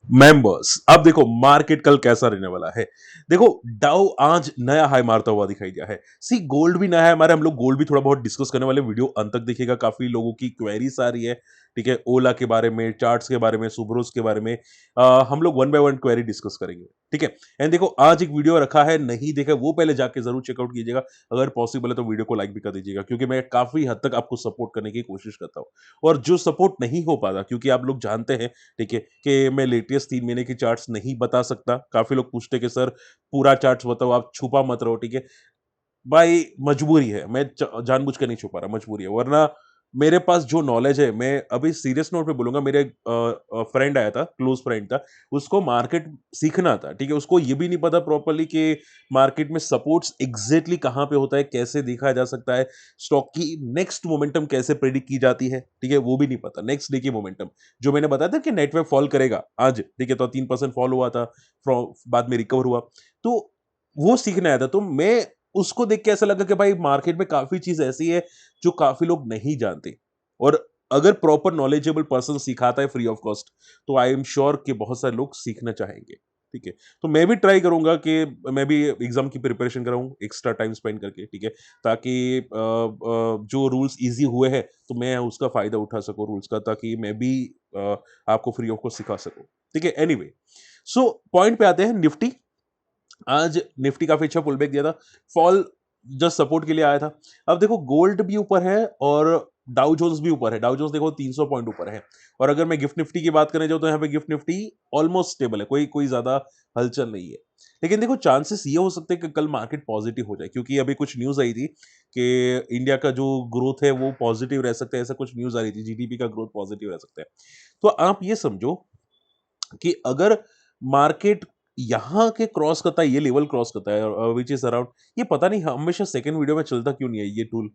Members, अब देखो market कल कैसा रहने वाला है। देखो, डाउ आज नया हाई मारता हुआ दिखाई दिया है। सी गोल्ड भी नया है हमारे, हम लोग गोल्ड भी थोड़ा बहुत डिस्कस करने वाले, वीडियो अंत तक देखिएगा। काफी लोगों की क्वेरीज आ रही है, ठीक है, ओला के बारे में, चार्ट्स के बारे में, सुब्रोस के बारे में। हम लोग one by one query discuss करेंगे, ठीक है। एंड देखो, आज एक वीडियो रखा है, नहीं देखा वो पहले जाके जरूर चेकआउट कीजिएगा। अगर पॉसिबल है तो वीडियो को लाइक भी कर दीजिएगा, क्योंकि मैं काफी हद तक आपको सपोर्ट करने की कोशिश करता हूँ। और जो सपोर्ट नहीं हो पाता, क्योंकि आप लोग जानते हैं, ठीक है, कि मैं लेटेस्ट 3 महीने की चार्ट्स नहीं बता सकता। काफी लोग पूछते कि सर पूरा चार्ट्स बताओ, आप छुपा मत रहो, ठीक है। भाई मजबूरी है, मैं जानबूझ के नहीं छुपा रहा, मजबूरी है। वरना मेरे पास जो नॉलेज है, मैं अभी सीरियस नोट पे बोलूंगा, मेरे फ्रेंड आया था, क्लोज फ्रेंड था, उसको मार्केट सीखना था, ठीक है। उसको ये भी नहीं पता प्रॉपरली कि मार्केट में सपोर्ट्स एग्जैक्टली कहां पे होता है, कैसे देखा जा सकता है, स्टॉक की नेक्स्ट मोमेंटम कैसे प्रेडिक्ट की जाती है, ठीक है, वो भी नहीं पता। नेक्स्ट डे की मोमेंटम जो मैंने बताया था कि नेटवर्क फॉल करेगा आज, ठीक है, तो 3% फॉल हुआ था, बाद में रिकवर हुआ, तो वो सीखने आया था। तो मैं उसको देख के ऐसा लगा कि भाई मार्केट में काफी चीज ऐसी है जो काफी लोग नहीं जानते, और अगर प्रॉपर नॉलेजेबल पर्सन सिखाता है फ्री ऑफ कॉस्ट, तो आई एम श्योर कि बहुत सारे लोग सीखना चाहेंगे, ठीक है। तो मैं भी ट्राई करूंगा कि मैं भी एग्जाम की प्रिपरेशन कराऊं एक्स्ट्रा टाइम स्पेंड करके, ठीक है, ताकि जो रूल्स इजी हुए हैं तो मैं उसका फायदा उठा सकूं रूल्स का, ताकि मैं भी आपको फ्री ऑफ कॉस्ट सिखा सकूं, ठीक है। एनीवे, सो पॉइंट पे आते हैं। निफ्टी, आज निफ्टी काफी अच्छा पुल बैक दिया था। फॉल जस्ट सपोर्ट के लिए आया था। अब देखो, गोल्ड भी ऊपर है और डाउ जोन्स भी ऊपर है। डाउ जोन्स देखो 300 पॉइंट ऊपर है। और अगर मैं गिफ्ट निफ्टी की बात करने जाऊं तो यहाँ पे गिफ्ट निफ्टी ऑलमोस्ट स्टेबल है, कोई कोई ज्यादा हलचल नहीं है। लेकिन देखो, चांसेस ये हो सकते हैं कि कल मार्केट पॉजिटिव हो जाए, क्योंकि अभी कुछ न्यूज आई थी कि इंडिया का जो ग्रोथ है वो पॉजिटिव रह सकता है, ऐसा कुछ न्यूज आ रही थी, जीडीपी का ग्रोथ पॉजिटिव रह सकता है। तो आप ये समझो कि अगर मार्केट यहाँ के क्रॉस करता है, ये लेवल क्रॉस करता है विच इज अराउंड, ये पता नहीं हमेशा सेकंड वीडियो में चलता क्यों नहीं है ये टूल।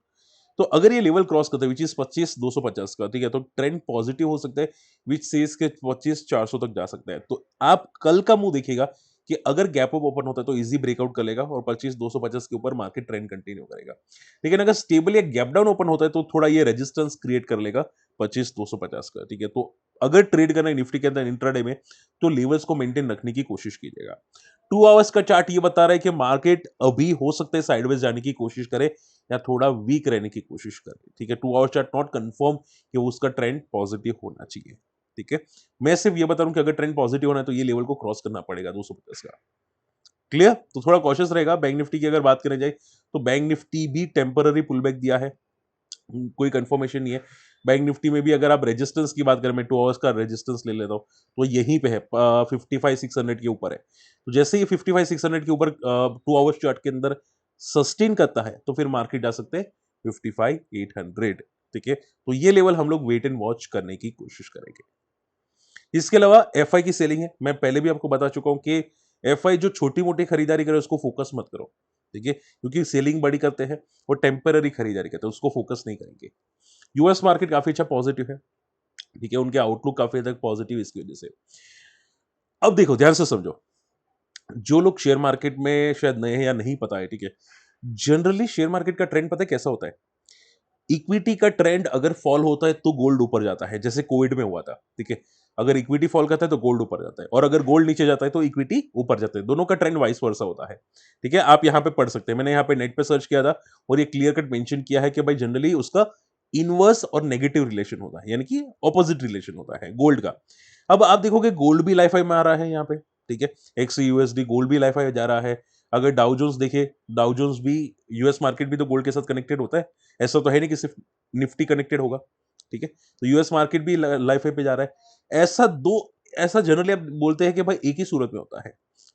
तो अगर ये लेवल क्रॉस करता है विच इज 25,250 का, ठीक है, तो ट्रेंड पॉजिटिव हो सकता है, विच सेज के 25,400 तक जा सकता है। तो आप कल का मुंह देखिएगा कि अगर गैप अप ओपन होता है तो इजी ब्रेकआउट कर लेगा और 25,250 के ऊपर मार्केट ट्रेंड कंटिन्यू करेगा। लेकिन अगर स्टेबल या गैप डाउन ओपन होता है तो थोड़ा ये रेजिस्टेंस क्रिएट कर लेगा 25,250 का, ठीक है। तो अगर ट्रेड करना है निफ्टी के अंदर इंट्राडे में, तो लेवल्स को मेंटेन रखने की कोशिश कीजिएगा। 2 आवर्स का चार्ट ये बता रहा है कि मार्केट अभी हो सकता है साइडवेज जाने की कोशिश करे या थोड़ा वीक रहने की कोशिश करे, ठीक है। 2 आवर चार्ट नॉट कंफर्म कि उसका ट्रेंड पॉजिटिव होना चाहिए, ठीक है। मैं सिर्फ ये बता रहा हूं कि अगर ट्रेंड पॉजिटिव होना है तो ये लेवल को क्रॉस करना पड़ेगा 250 का। क्लियर? तो थोड़ा कॉशियस रहेगा। बैंक निफ्टी की अगर बात करें जाए, तो बैंक निफ्टी भी टेम्पररी पुल बैक दिया है, कोई कंफर्मेशन नहीं है। बैंक निफ्टी में भी अगर आप रेजिस्टेंस की बात करें, मैं 2 आवर्स का रेजिस्टेंस ले लेता हूं, तो यहीं पे है, 55,600 के ऊपर है। तो जैसे ही 55,600 के ऊपर 2 आवर्स चार्ट के अंदर सस्टेन करता है, तो फिर मार्केट जा सकते हैं 55,800, ठीक है। तो ये लेवल हम लोग वेट एंड वॉच करने की कोशिश करेंगे। इसके अलावा एफआई की सेलिंग है, मैं पहले भी आपको बता चुका हूं कि एफआई जो छोटी मोटी खरीदारी करे उसको फोकस मत करो, ठीक है, क्योंकि सेलिंग बड़ी करते हैं और टेम्पररी खरीदारी करते हैं, उसको फोकस नहीं करेंगे। यूएस मार्केट काफी अच्छा पॉजिटिव है, ठीक है, उनके आउटलुक काफी हद तक पॉजिटिव इसकी वजह से। अब देखो, ध्यान से समझो, जो लोग शेयर मार्केट में शायद नए हैं या नहीं पता है, ठीक है, जनरली शेयर मार्केट का ट्रेंड पता है कैसा होता है। इक्विटी का ट्रेंड अगर फॉल होता है तो गोल्ड ऊपर जाता है, जैसे कोविड में हुआ था, ठीक है। अगर इक्विटी फॉल करता है तो गोल्ड ऊपर जाता है, और अगर गोल्ड नीचे जाता है तो इक्विटी ऊपर जाता है। दोनों का ट्रेंड वाइस वर्सा होता है, ठीक है। आप यहां पे पढ़ सकते हैं, मैंने यहां पे नेट पे सर्च किया था और ये क्लियर कट मेंशन किया है कि भाई जनरली उसका इनवर्स और नेगेटिव रिलेशन होता है, यानी कि ऑपोजिट रिलेशन होता है गोल्ड का। अब आप देखोगे गोल्ड भी लाइफ हाई में आ रहा है यहाँ पे, ठीक है, एक्स यूएसडी गोल्ड भी लाइफ हाई जा रहा है। अगर डाउ जोन्स देखे, डाउ जोन्स भी, यूएस मार्केट भी तो गोल्ड के साथ कनेक्टेड होता है, ऐसा तो है नहीं कि सिर्फ निफ्टी कनेक्टेड होगा, ठीक है। तो यूएस मार्केट भी लाइफ पे जा रहा है। ऐसा जनरली आप बोलते हैं कि भाई एक ही सूरत में होता है,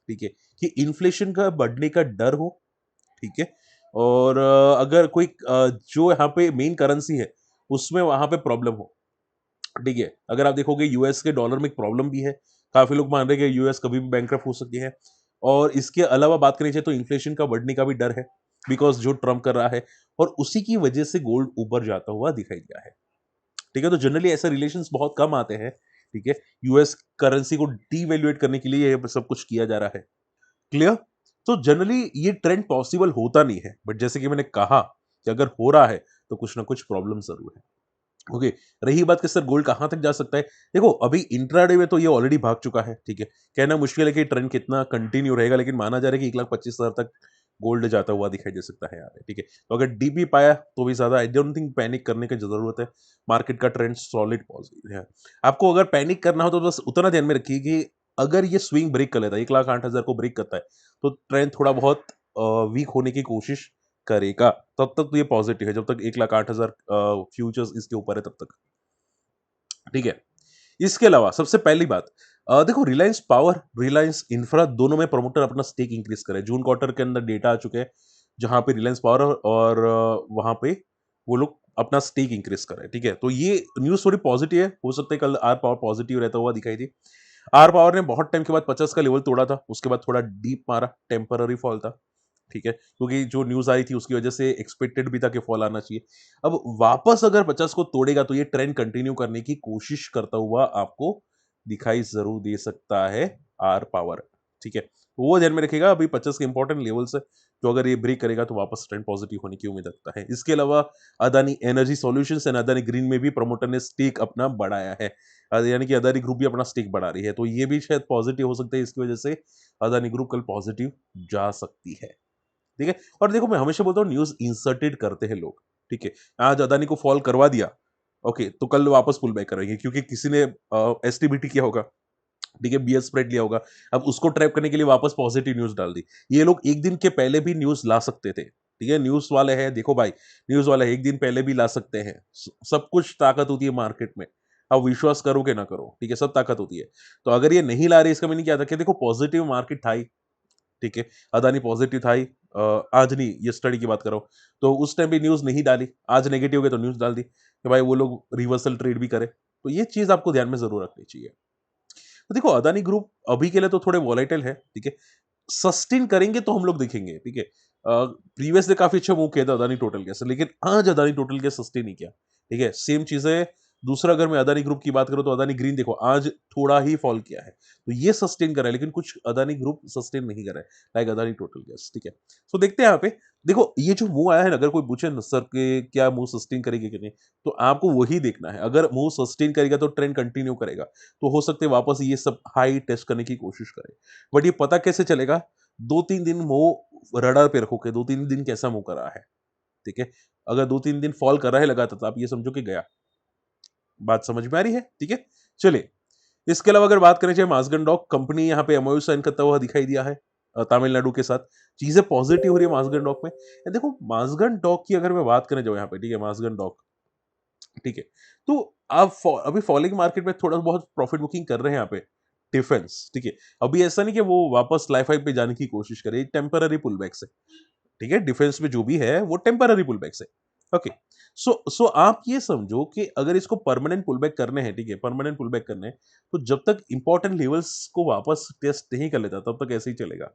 ठीक है, कि इन्फ्लेशन का बढ़ने का डर हो, ठीक है, और अगर कोई जो यहाँ पे मेन करेंसी है उसमें वहां पे प्रॉब्लम हो, ठीक है। अगर आप देखोगे यूएस के डॉलर में एक प्रॉब्लम भी है, काफी लोग मान रहे हैं कि यूएस कभी भी बैंकरप्ट हो सकती है। और इसके अलावा बात करें तो इन्फ्लेशन का बढ़ने का भी डर है, बिकॉज जो ट्रम्प कर रहा है, और उसी की वजह से गोल्ड ऊपर जाता हुआ दिखाई दिया है, ठीक है। तो जनरली ऐसे रिलेशंस बहुत कम आते हैं, ठीक है। यूएस करेंसी को डीवैल्यूएट करने के लिए ये सब कुछ किया जा रहा है। क्लियर? तो जनरली ये ट्रेंड पॉसिबल होता नहीं है, बट जैसे कि मैंने कहा कि अगर हो रहा है तो कुछ ना कुछ प्रॉब्लम जरूर है। ओके। रही बात कि सर गोल्ड कहाँ तक जा सकता है? देखो अभी इंट्राडे में तो ये ऑलरेडी भाग चुका है, ठीक है? कहना मुश्किल है कि ट्रेंड कितना कंटिन्यू रहेगा, लेकिन माना जा रहा है कि 1,25,000 तक गोल्ड जाता हुआ दिखाई दे सकता है यहाँ पे, ठीक है? तो अगर डीप भी पाया तो भी ज़्यादा आई डोंट थिंक पैनिक करने की ज़रूरत है। मार्केट का ट्रेंड सॉलिड पॉजिटिव है। आपको अगर पैनिक करना हो तो बस उतना ध्यान में रखिए कि अगर ये स्विंग ब्रेक कर लेता है, 1,08,000 को ब्रेक करता है, तो ट्रेंड थोड़ा बहुत वीक होने की कोशिश करेगा। तब तक तो ये पॉजिटिव है, जब तक 1,08,000 फ्यूचर्स इसके ऊपर है तब तक। ठीक है। इसके अलावा सबसे पहली बात देखो रिलायंस पावर, रिलायंस इंफ्रा दोनों में प्रमोटर अपना स्टेक इंक्रीज करे। जून क्वार्टर के अंदर डेटा आ चुके हैं, जहां पे रिलायंस पावर और वहां पे वो लोग अपना स्टेक इंक्रीज कर रहे हैं, ठीक है? तो ये न्यूज़ थोड़ी पॉजिटिव है, हो सकता है कल आर पावर पॉजिटिव रहता हुआ दिखाई दे। आर पावर ने बहुत टाइम के बाद 50 का लेवल तोड़ा था, उसके बाद थोड़ा डीप मारा, टेम्पररी फॉल था, ठीक है? क्योंकि जो न्यूज़ आई थी उसकी वजह से एक्सपेक्टेड भी था कि फॉल आना चाहिए। अब वापस अगर 50 को तोड़ेगा तो ये ट्रेंड कंटिन्यू करने की कोशिश करता हुआ आपको दिखाई ज़रूर दे सकता है आर पावर, ठीक है? तो वो ध्यान में रखिएगा, अभी 50 के इंपॉर्टेंट लेवल्स है, तो अगर ये ब्रेक करेगा तो वापस ट्रेंड पॉजिटिव होने की उम्मीद रखता है। इसके अलावा Adani energy solutions and Adani green में भी प्रमोटर ने स्टेक अपना बढ़ाया है। यानी कि अदानी ग्रुप भी अपना स्टेक बढ़ा रही है, तो ये भी शायद पॉजिटिव हो सकता है, इसकी वजह से अदानी ग्रुप कल पॉजिटिव जा सकती है। ठीक है? और देखो मैं हमेशा बोलता हूँ न्यूज़ इंसर्टेड करते हैं लोग, ठीक है? आज अदानी को फॉल करवा दिया, ओके, तो कल वापस पुल बैक करेंगे क्योंकि किसी ने एसटीबीटी किया होगा, ठीक है? बीएस स्प्रेड लिया होगा। अब उसको ट्रैप करने के लिए वापस पॉजिटिव न्यूज़ डाल दी। ये लोग 1 दिन के पहले भी न्यूज़ ला सकते थे, ठीक है? न्यूज़ वाले हैं, देखो भाई, न्यूज़ वाले 1 दिन पहले भी ला सकते हैं। सब कुछ ताकत होती है मार्केट में। आप विश्वास करो कि ना करो, ठीक है? सब ताकत होती है। तो अगर ये नहीं ला रहे इसका मीनिंग क्या था कि देखो पॉजिटिव मार्केट था ही, ठीक है? अदानी पॉजिटिव था ही, आज नहीं यस्टरडे की बात कर रहा हूँ। तो उस टाइम भी न्यूज़ नहीं डाली, आज नेगेटिव हो गया तो न्यूज़ डाल दी कि भाई वो लोग रिवर्सल ट्रेड भी करें। तो ये चीज़ आपको ध्यान में ज़रूर रखनी चाहिए। तो देखो अदानी ग्रुप अभी के लिए तो थोड़े वोलेटाइल है, ठीक है? सस्टेन करेंगे तो हम लोग देखेंगे, ठीक है? प्रीवियस डे काफ़ी अच्छा मूव किया था अदानी टोटल गैस, लेकिन आज अदानी टोटल गैस सस्टेन नहीं किया, ठीक है? सेम चीज़ें दूसरा अगर मैं अदानी ग्रुप की बात करूँ तो अदानी ग्रीन देखो आज थोड़ा ही फॉल किया है। तो ये सस्टेन कर रहा है, लेकिन कुछ अदानी ग्रुप सस्टेन नहीं कर रहा है, लाइक अदानी टोटल गैस, ठीक है? सो देखते हैं यहाँ पे, देखो ये जो मूव आया है ना, अगर कोई पूछे ना सर के क्या मूव सस्टेन करेगी कि नहीं, तो आपको वही देखना है। अगर मूव सस्टेन करेगा तो ट्रेंड कंटिन्यू करेगा, तो हो सकता है वापस ये सब हाई टेस्ट करने की कोशिश करे। बट ये पता कैसे चलेगा? 2-3 दिन वो रडार पे रखो कि 2-3 दिन कैसा मूव कर रहा है, ठीक है? अगर 2-3 दिन फॉल कर रहा है लगातार तो आप ये समझो कि गया। बात समझ में आ रही है? ठीक है? चलिए, इसके अलावा अगर बात करें चाहे माज़गन डॉक कंपनी यहाँ पे एमओयू साइन करता हुआ दिखाई दिया है तमिलनाडु के साथ। चीज़ें पॉजिटिव हो रही है माज़गन डॉक में। देखो माज़गन डॉक की अगर मैं बात करने जाऊँ यहाँ पे, ठीक है? माज़गन डॉक, ठीक है? तो आप अभी फॉलिंग मार्केट में थोड़ा बहुत प्रॉफिट बुकिंग कर रहे हैं यहाँ पे, डिफेंस, ठीक है? अभी ऐसा नहीं कि वो वापस लाइफ हाई पे जाने की कोशिश करे, एक टेम्पररी पुल बैक से। ठीक है? डिफेंस में जो भी है वो टेम्पररी पुलबैक्स है। ओके। सो आप ये समझो कि अगर इसको परमानेंट पुलबैक करने हैं, ठीक है? परमानेंट पुलबैक करने हैं, तो जब तक इंपॉर्टेंट लेवल्स को वापस टेस्ट नहीं कर लेता तब तक ऐसे ही चलेगा।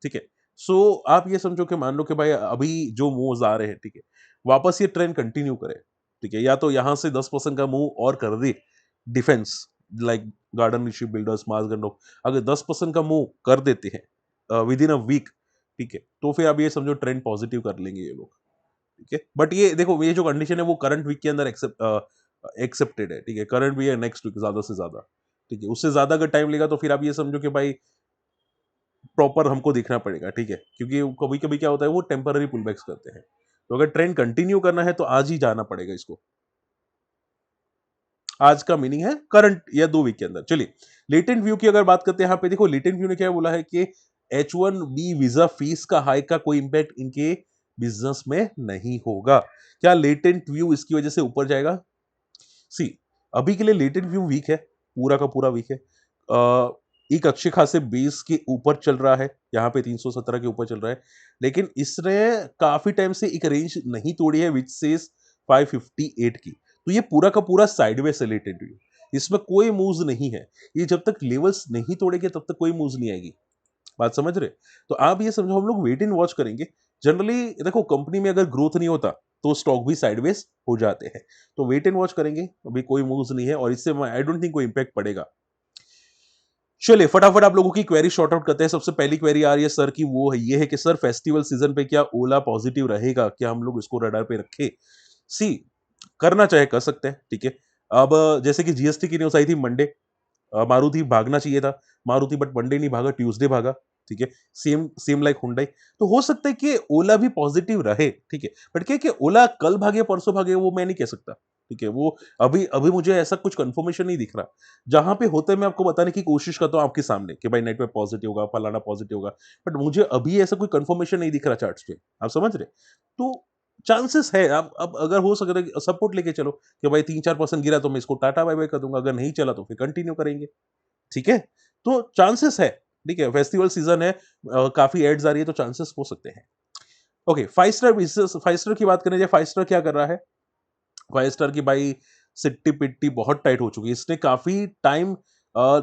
ठीक है? सो आप ये समझो कि मान लो कि भाई अभी जो मूव्स आ रहे हैं, ठीक है? वापस ये ट्रेंड कंटिन्यू करे, ठीक है? या तो यहाँ से 10% का मूव और कर दे डिफेंस लाइक गार्डन ऋषि बिल्डर्स, मास गंडोक अगर 10% का मूव कर देते हैं विदिन अ वीक, ठीक है? तो फिर आप ये समझो ट्रेंड पॉजिटिव कर लेंगे ये लोग, ठीक है? बट ये देखो ये जो कंडीशन है वो करंट वीक के अंदर एक्सेप्टेड है, ठीक है? करंट वीक या नेक्स्ट वीक ज़्यादा से ज़्यादा, ठीक है? उससे ज़्यादा अगर टाइम लेगा तो फिर आप ये समझो कि भाई प्रॉपर हमको देखना पड़ेगा, ठीक है? क्योंकि कभी-कभी क्या होता है वो टेम्पररी पुलबैक्स करते हैं। तो अगर ट्रेंड कंटिन्यू करना है तो आज ही जाना पड़ेगा इसको। आज का मीनिंग है करंट या 2 वीक के अंदर। चलिए, लेटेंट व्यू की अगर बात करते हैं यहाँ पे देखो लेटेंट व्यू ने क्या बोला है कि H1B वीज़ा फीस का हाइक का कोई इंपैक्ट इनके बिज़नेस में नहीं होगा। क्या लेटेंट व्यू इसकी वजह से ऊपर जाएगा? सी अभी के लिए लेटेंट व्यू वीक है, पूरा का पूरा वीक है। एक अच्छे खासे बेस के ऊपर चल रहा है, यहाँ पे 317 के ऊपर चल रहा है, लेकिन इसने काफ़ी टाइम से एक रेंज नहीं तोड़ी है व्हिच सेज 558 की। तो ये पूरा का पूरा साइडवेज है लेटेंट व्यू। इसमें कोई मूव्स नहीं है। ये जब तक लेवल्स नहीं तोड़ेंगे तब तक कोई मूव्स नहीं आएगी। बात समझ रहे? तो आप ये समझो हम लोग वेट एंड वॉच करेंगे। जनरली देखो कंपनी में अगर ग्रोथ नहीं होता, तो स्टॉक भी साइडवेज हो जाते हैं। तो वेट एंड वॉच करेंगे, अभी कोई मूव्स नहीं है और इससे आई डोंट थिंक कोई इंपैक्ट पड़ेगा। चलिए फटाफट आप लोगों की क्वेरी सॉर्ट आउट करते हैं। सबसे पहली क्वेरी आ रही है सर की, वो है ये है कि सर फेस्टिवल सीजन पे क्या ओला पॉजिटिव रहेगा? क्या हम लोग इसको रडार पे रखें? सी करना चाहे कर सकते हैं, ठीक है। अब जैसे कि जीएसटी की न्यूज़ आई थी मंडे, मारुति भागना चाहिए था, मारुति बट मंडे नहीं भागा, ट्यूसडे भागा, ठीक है। Same same like Hyundai. तो हो सकता है कि ओला भी पॉजिटिव रहे, ठीक है। बट क्या है कि ओला कल भागे, परसों भागे, वो मैं नहीं कह सकता, ठीक है। वो अभी अभी मुझे ऐसा कुछ कंफर्मेशन नहीं दिख रहा। जहां पे होता है मैं आपको बताने की कोशिश करता हूँ आपके सामने कि भाई नेट पे पॉजिटिव होगा, फलाना पॉजिटिव होगा। बट मुझे अभी ऐसा कोई कंफर्मेशन नहीं दिख रहा चार्ट्स पे। आप समझ रहे? तो चांसेस है। अब अगर हो सकता है सपोर्ट लेके चलो कि भाई 3-4% गिरा तो मैं इसको टाटा बाय बाय कर दूंगा, अगर नहीं चला तो फिर कंटिन्यू करेंगे, ठीक है। तो चांसेस है, ठीक है। फेस्टिवल सीजन है, काफी एड्स आ रही है, तो चांसेस हो सकते हैं। ओके, 5 स्टार बिजनेस, 5 स्टार की बात करें जाए, 5 स्टार क्या कर रहा है? 5 स्टार की भाई सिट्टी पिट्टी बहुत टाइट हो चुकी है। इसने काफी टाइम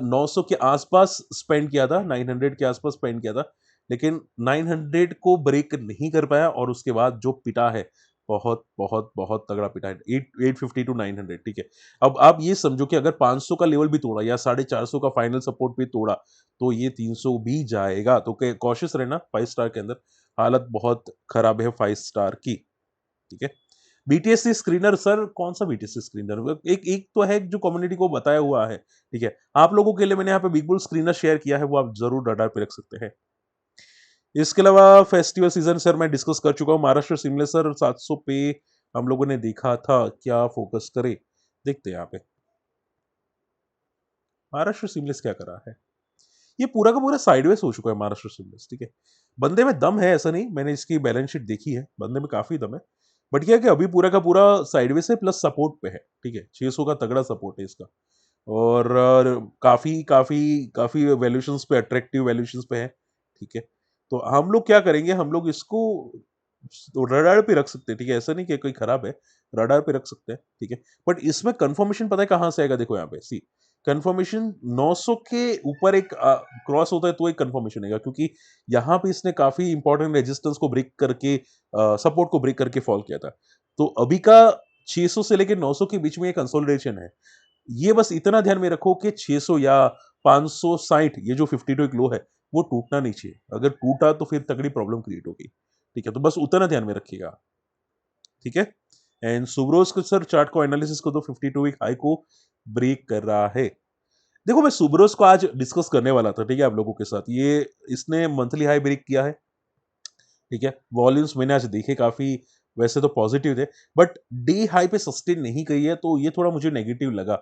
900 के आसपास स्पेंड किया था, 900 के आसपास स्पेंड किया था, लेकिन 900 को ब्रेक नहीं कर पाया, और उसके बाद जो पिटा है, बहुत बहुत बहुत तगड़ा पिटा है। 850 टू 900, ठीक है। अब आप ये समझो कि अगर 500 का लेवल भी तोड़ा या 450 का फाइनल सपोर्ट भी तोड़ा, तो ये 300 भी जाएगा। तो कॉशियस रहना 5 स्टार के अंदर। हालत बहुत खराब है 5 स्टार की, ठीक है। बीटीएस स्क्रीनर सर, कौन सा बीटीएस स्क्रीनर? एक एक तो है जो कम्युनिटी को बताया हुआ है, ठीक है। आप लोगों के लिए मैंने यहाँ पे बिग बुल स्क्रीनर शेयर किया है, वो आप जरूर रडार पे रख सकते हैं। इसके अलावा फेस्टिवल सीजन सर मैं डिस्कस कर चुका हूँ। महाराष्ट्र शिमले सर 700 पे हम लोगों ने देखा था, क्या फोकस करे? देखते हैं यहाँ पे महाराष्ट्र सिमलेस क्या कर रहा है। ये पूरा का पूरा साइडवेज हो चुका है महाराष्ट्र सिमलेस, ठीक है। बंदे में दम है, ऐसा नहीं, मैंने इसकी बैलेंस शीट देखी है, बंदे में काफी दम है। बट क्या है कि अभी पूरा का पूरा साइडवेज है, प्लस सपोर्ट पे है, ठीक है। 600 का तगड़ा सपोर्ट है इसका। और काफी काफी काफी वैल्यूएशंस पे, अट्रैक्टिव वैल्यूएशंस पे है, ठीक है। तो हम लोग क्या करेंगे, हम लोग इसको तो रडार पे रख सकते हैं, ठीक है। ऐसा नहीं कि कोई खराब है, रडार पे रख सकते हैं, ठीक है। बट इसमें कंफर्मेशन पता है कहां से आएगा? देखो यहाँ पे सी, कंफर्मेशन 900 के ऊपर एक क्रॉस होता है तो एक कंफर्मेशन आएगा, क्योंकि यहाँ पे इसने काफी इंपॉर्टेंट रेजिस्टेंस को ब्रेक करके, सपोर्ट को ब्रेक करके फॉल किया था। तो अभी का 600 से लेकर 900 के बीच में एक कंसोलिडेशन है। ये बस इतना ध्यान में रखो कि 600 या 560, ये जो 52 एक लो है, वो टूटना नहीं चाहिए। अगर टूटा तो फिर तगड़ी प्रॉब्लम क्रिएट होगी, ठीक है। तो बस उतना ध्यान में रखिएगा, ठीक है। एंड सुब्रोस को सर चार्ट को एनालिसिस को तो 52 वीक हाई को ब्रेक कर रहा है। देखो मैं सुब्रोस को आज डिस्कस करने वाला था, ठीक है, आप लोगों के साथ। ये इसने मंथली हाई ब्रेक किया है, ठीक है। वॉल्यूम्स मैंने आज देखे काफी, वैसे तो पॉजिटिव थे, बट डी हाई पे सस्टेन नहीं करी है, तो ये थोड़ा मुझे नेगेटिव लगा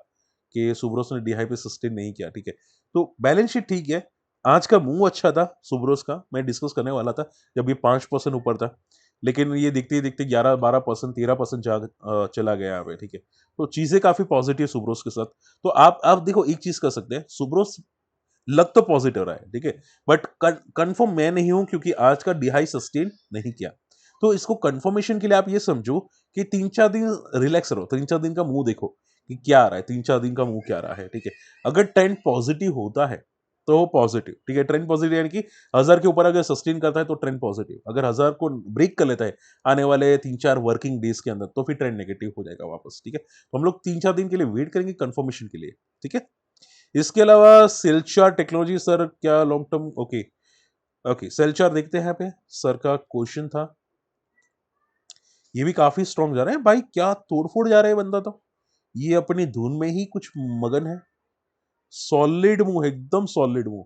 कि सुब्रोस ने डी हाई पे सस्टेन नहीं किया, ठीक है। तो बैलेंस शीट ठीक है। आज का मूव अच्छा था सुब्रोस का, मैं डिस्कस करने वाला था जब ये 5% ऊपर था, लेकिन ये दिखते ही दिखते 11-12%, 13% चला गया यहाँ पे, ठीक है। तो चीजें काफी पॉजिटिव सुब्रोस के साथ। तो आप देखो एक चीज कर सकते हैं, सुब्रोस लग तो पॉजिटिव रहा है, ठीक है। बट कंफर्म मैं नहीं हूं, क्योंकि आज का डिहाई सस्टेन नहीं किया। तो इसको कंफर्मेशन के लिए आप ये समझो कि 3-4 दिन रिलैक्स रहो, 3-4 दिन का मुंह देखो कि क्या आ रहा है, 3-4 दिन का मुंह क्या आ रहा है, ठीक है। अगर ट्रेंड पॉजिटिव होता है तो पॉजिटिव, ठीक है। ट्रेंड पॉजिटिव यानी कि 1000 के ऊपर अगर सस्टेन करता है तो ट्रेंड पॉजिटिव, अगर 1000 को ब्रेक कर लेता है आने वाले 3-4 वर्किंग डेज के अंदर, तो फिर ट्रेंड नेगेटिव हो जाएगा वापस, ठीक है। तो हम लोग 3-4 दिन के लिए वेट करेंगे कंफर्मेशन के लिए, ठीक है। इसके अलावा सेल्चार टेक्नोलॉजी सर क्या लॉन्ग टर्म? ओके, ओके, सेल्चार देखते हैं यहाँ पे। सर का क्वेश्चन था, ये भी काफी स्ट्रांग जा रहा है भाई, क्या तोड़फोड़ जा रहा है बंदा तो। ये अपनी धुन में ही कुछ मगन है। सॉलिड मूव है, एकदम सॉलिड मूव,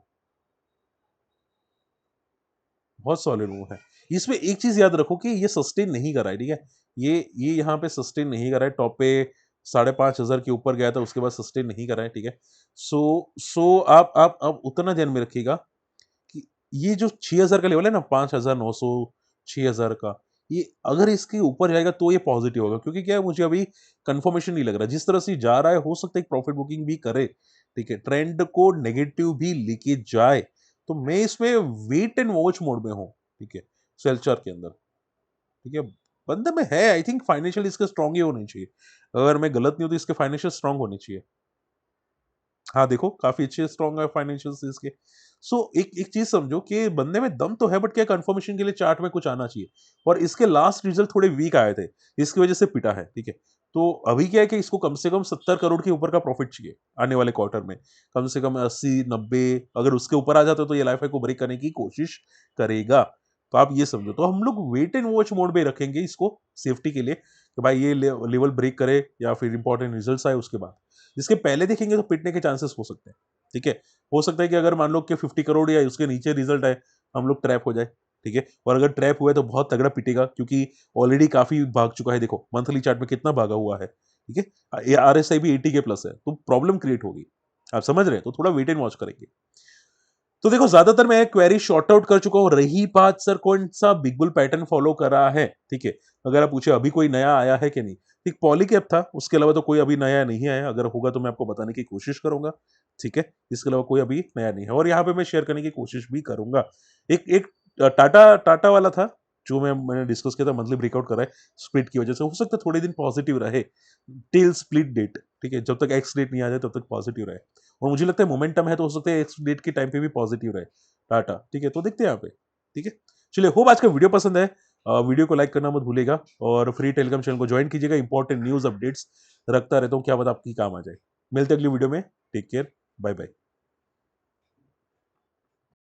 बहुत सॉलिड मूव है। इसमें एक चीज याद रखो कि ये सस्टेन नहीं कर रहा है, ठीक है। ये यहाँ पे सस्टेन नहीं कर रहा है, टॉप पे 5,500 के ऊपर गया था, उसके बाद सस्टेन नहीं कर रहा है, ठीक है। सो आप उतना ध्यान में रखिएगा कि ये जो 6,000 का लेवल है ना, 5,900, 6,000 का, ये अगर इसके ऊपर जाएगा तो ये पॉजिटिव होगा, क्योंकि क्या है, मुझे अभी कंफर्मेशन नहीं लग रहा। जिस तरह से जा रहा है, हो सकता है प्रॉफिट बुकिंग भी करे, ठीक है, ट्रेंड को नेगेटिव भी लेके जाए। तो मैं इसमें वेट एंड वॉच मोड में हूँ, ठीक है, सेल्चर के अंदर, ठीक है। बंदे में है, आई थिंक फाइनेंशियल इसके स्ट्रांग ही होनी चाहिए। अगर मैं गलत नहीं हूं तो इसके फाइनेंशियल स्ट्रांग होनी चाहिए। हाँ, देखो काफ़ी अच्छे स्ट्रॉन्ग है फाइनेंशियल्स इसके। सो एक एक चीज़ समझो कि बंदे में दम तो है, बट क्या कंफर्मेशन के लिए चार्ट में कुछ आना चाहिए, और इसके लास्ट रिजल्ट थोड़े वीक आए थे, इसकी वजह से पिटा है, ठीक है। तो अभी क्या है कि इसको कम से कम 70 करोड़ के ऊपर का प्रॉफिट चाहिए आने वाले क्वार्टर में। कम से कम 80-90, अगर उसके ऊपर आ जाता है तो ये लाइफ को ब्रेक करने की कोशिश करेगा। तो आप ये समझो, तो हम लोग वेट एंड वॉच मोड में रखेंगे इसको सेफ्टी के लिए, कि भाई ये लेवल ब्रेक करे या फिर इंपॉर्टेंट रिजल्ट्स आए उसके बाद। इसके पहले देखेंगे तो पिटने के चांसेस हो सकते हैं, ठीक है? हो सकता है कि अगर मान लो कि 50 करोड़ या उसके नीचे रिजल्ट आए, हम लोग ट्रैप हो जाए, ठीक है? और अगर ट्रैप हुआ है तो बहुत तगड़ा पिटेगा क्योंकि ऑलरेडी काफ़ी भाग चुका है देखो, मंथली चार्ट में कितना भागा हुआ है, ठीक है? ये आरएसआई भी 80 के प्लस है, तो प्रॉब्लम क्रिएट होगी। आप समझ रहे हैं? तो थोड़ा वेट एंड वॉच करेंगे। तो देखो ज्यादातर मैं क्वेरी शॉर्ट आउट कर चुका हूं। रही बात सर कौन सा बिग बुल पैटर्न फॉलो कर रहा है, ठीक है? अगर आप पूछे अभी कोई नया आया है कि नहीं, ठीक, पॉलीकैप था, उसके अलावा तो कोई अभी नया नहीं आया। अगर होगा तो मैं आपको बताने की कोशिश करूंगा, ठीक है? इसके अलावा कोई अभी नया नहीं है और यहाँ पे मैं शेयर करने की कोशिश भी करूंगा। एक एक टाटा टाटा वाला था जो मैंने डिस्कस किया था, मंथली ब्रेकआउट कर रहा है स्प्लिट की वजह से। हो सकता है थोड़े दिन पॉजिटिव रहे टिल स्प्लिट डेट, ठीक है? जब तक एक्स डेट नहीं आ जाए तब तक पॉजिटिव रहे और मुझे लगता है मोमेंटम है तो हो सकता है एक्स डेट के टाइम पे भी पॉजिटिव रहे टाटा, ठीक है? तो देखते हैं यहाँ पे, ठीक है? चलिए, होप आज का वीडियो पसंद है। वीडियो को लाइक करना मत भूलिएगा और फ्री टेलीग्राम चैनल को ज्वाइन कीजिएगा। इंपॉर्टेंट न्यूज अपडेट्स रखता रहता हूँ, क्या पता आपकी काम आ जाए। मिलते हैं अगली वीडियो में। Take care, bye bye.